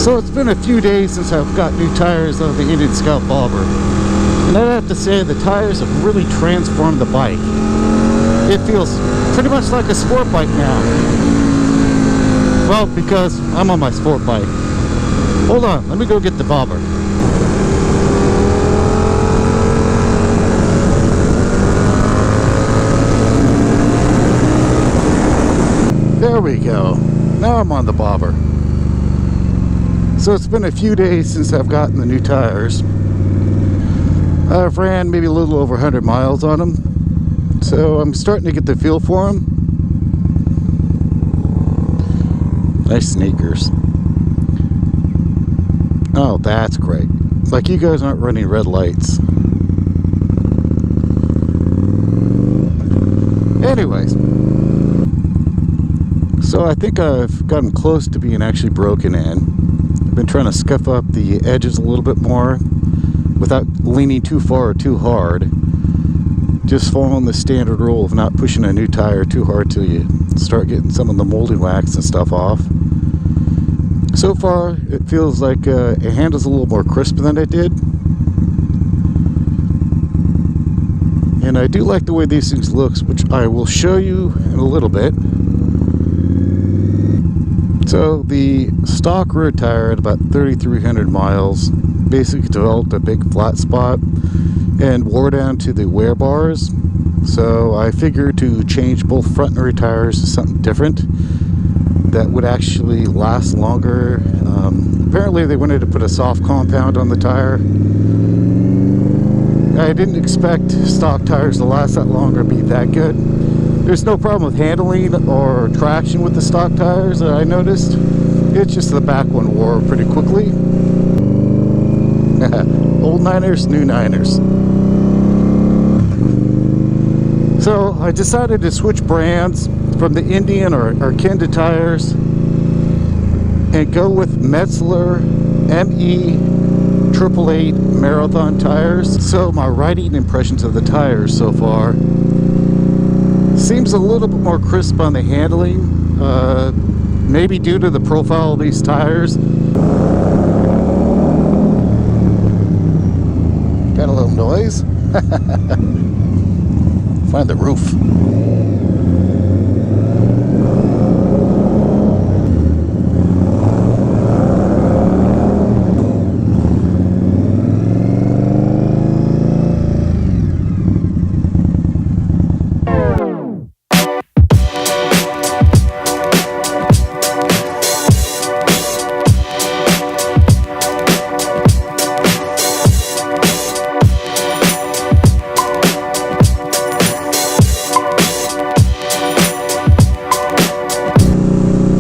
So it's been a few days since I've got new tires on the Indian Scout Bobber, and I have to say the tires have really transformed the bike. It feels pretty much like a sport bike now. Well, because I'm on my sport bike. Hold on, let me go get the bobber. There we go. Now I'm on the bobber. So it's been a few days since I've gotten the new tires. I've ran maybe a little over 100 miles on them. So I'm starting to get the feel for them. Nice sneakers. Oh, that's great. Like, you guys aren't running red lights. Anyways. So I think I've gotten close to being actually broken in. I've been trying to scuff up the edges a little bit more without leaning too far or too hard. Just following the standard rule of not pushing a new tire too hard till you start getting some of the molding wax and stuff off. So far, it feels like it handles a little more crisp than it did. And I do like the way these things look, which I will show you in a little bit. So the stock rear tire at about 3,300 miles basically developed a big flat spot and wore down to the wear bars. So I figured to change both front and rear tires to something different that would actually last longer. Apparently they wanted to put a soft compound on the tire. I didn't expect stock tires to last that long or be that good. There's no problem with handling or traction with the stock tires that I noticed. It's just the back one wore pretty quickly. Old Niners, new Niners. So I decided to switch brands from the Indian or Kenda tires and go with Metzler ME888 marathon tires. So my riding impressions of the tires so far seems a little bit more crisp on the handling, maybe due to the profile of these tires. Got a little noise. Find the roof.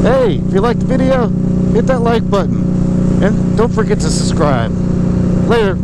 Hey, if you liked the video, hit that like button. And don't forget to subscribe. Later.